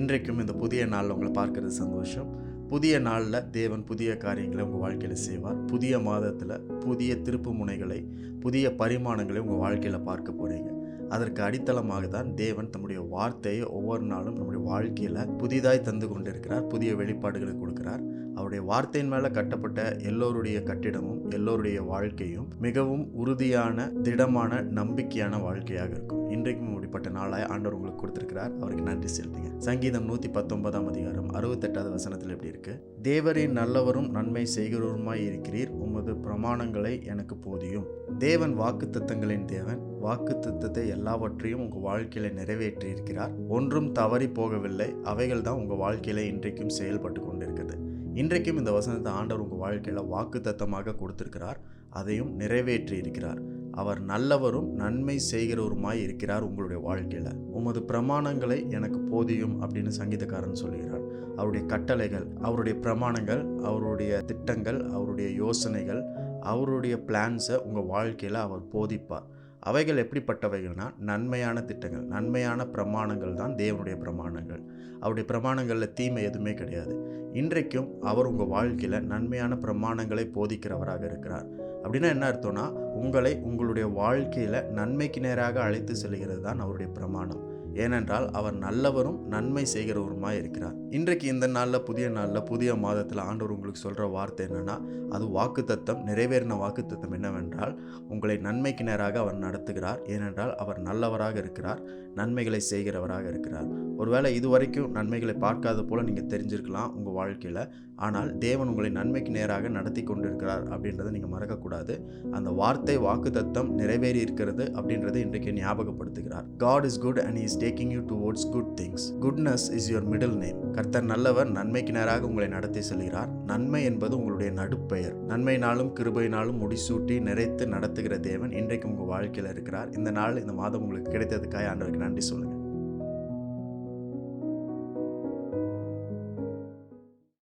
இன்றைக்கும் இந்த புதிய நாளில் உங்களை பார்க்கறது சந்தோஷம். புதிய நாளில் தேவன் புதிய காரியங்களை உங்கள் வாழ்க்கையில் செய்வார். புதிய மாதத்தில் புதிய திருப்பு முனைகளை, புதிய பரிமாணங்களை உங்கள் வாழ்க்கையில் பார்க்க போகிறீங்க. அதற்கு அடித்தளமாக தான் தேவன் தம்முடைய வார்த்தையை ஒவ்வொரு நாளும் நம்முடைய வாழ்க்கையில் புதிதாய் தந்து கொண்டிருக்கிறார். புதிய வெளிப்பாடுகளை கொடுக்கிறார். அவருடைய வார்த்தையின் மேலே கட்டப்பட்ட எல்லோருடைய கட்டிடமும் எல்லோருடைய வாழ்க்கையும் மிகவும் உறுதியான, திடமான, நம்பிக்கையான வாழ்க்கையாக இருக்கும். இன்றைக்கும் இப்படிப்பட்ட நாளாய் ஆண்டவர் உங்களுக்கு கொடுத்திருக்கிறார். அவருக்கு நன்றி செலுத்துங்க. சங்கீதம் 119 அதிகாரம் 68வது வசனத்தில் எப்படி இருக்கு? தேவரின் நல்லவரும் நன்மை செய்கிறவருமாய் இருக்கிறீர், உமது பிரமாணங்களை எனக்கு போதியும். தேவன் வாக்குத்தத்தங்களின் தேவன். வாக்குத்தத்தத்தை எல்லாவற்றையும் உங்கள் வாழ்க்கையில நிறைவேற்றி இருக்கிறார். ஒன்றும் தவறி போகவில்லை. அவைகள் தான் உங்கள் வாழ்க்கையில இன்றைக்கும் செயல்பட்டு கொண்டிருக்கிறது. இன்றைக்கும் இந்த வசனத்தை ஆண்டவர் உங்கள் வாழ்க்கையில் வாக்குத்தத்தமாக கொடுத்திருக்கிறார். அதையும் நிறைவேற்றி இருக்கிறார். அவர் நல்லவரும் நன்மை செய்கிறவருமாய் இருக்கிறார். உங்களுடைய வாழ்க்கையில் உமது பிரமாணங்களை எனக்கு போதியும் அப்படின்னு சங்கீதக்காரன் சொல்லுகிறார். அவருடைய கட்டளைகள், அவருடைய பிரமாணங்கள், அவருடைய திட்டங்கள், அவருடைய யோசனைகள், அவருடைய பிளான்ஸை உங்கள் வாழ்க்கையில் அவர் போதிப்பார். அவைகள் எப்படிப்பட்டவைகள்னா நன்மையான திட்டங்கள், நன்மையான பிரமாணங்கள் தான் தேவனுடைய பிரமாணங்கள். அவருடைய பிரமாணங்களில் தீமை எதுவுமே கிடையாது. இன்றைக்கும் அவர் உங்கள் வாழ்க்கையில் நன்மையான பிரமாணங்களை போதிக்கிறவராக இருக்கிறார். அப்படின்னா என்ன அர்த்தம்னா, உங்களுடைய வாழ்க்கையில் நன்மைக்கு நேராக அழைத்து செல்கிறது தான் அவருடைய பிரமாணம். ஏனென்றால் அவர் நல்லவரும் நன்மை செய்கிறவருமாய் இருக்கிறார். இன்றைக்கு இந்த நாளில், புதிய நாளில், புதிய மாதத்தில் ஆண்டவர் உங்களுக்கு சொல்கிற வார்த்தை என்னென்னா, அது வாக்குத்தத்தம். நிறைவேறின வாக்குத்தத்தம் என்னவென்றால், உங்களை நன்மைக்கு நேராக அவர் நடத்துகிறார். ஏனென்றால் அவர் நல்லவராக இருக்கிறார், நன்மைகளை செய்கிறவராக இருக்கிறார். ஒருவேளை இதுவரைக்கும் நன்மைகளை பார்க்காத போல நீங்கள் தெரிஞ்சிருக்கலாம் உங்கள் வாழ்க்கையில். ஆனால் தேவன் உங்களை நன்மைக்கு நேராக நடத்தி கொண்டிருக்கிறார் அப்படின்றத நீங்கள் மறக்கக்கூடாது. அந்த வார்த்தை, வாக்குத்தத்தம் நிறைவேறி இருக்கிறது அப்படின்றத இன்றைக்கு ஞாபகப்படுத்துகிறார். God is good and he is taking you towards good things. Goodness is your middle name. கர்த்தர் நல்லவர், நன்மைக்கு நேராக உங்களை நடத்தி செல்கிறார். நன்மை என்பது உங்களுடைய நடுப்பெயர். நன்மையினாலும் கிருபையினாலும் முடிசூட்டி நிறைத்து நடத்துகிற தேவன் இன்றைக்கு உங்கள் வாழ்க்கையில் இருக்கிறார். இந்த நாள், இந்த மாதம் உங்களுக்கு கிடைத்ததுக்காக ஆண்டவருக்கு நன்றி சொல்லுங்க.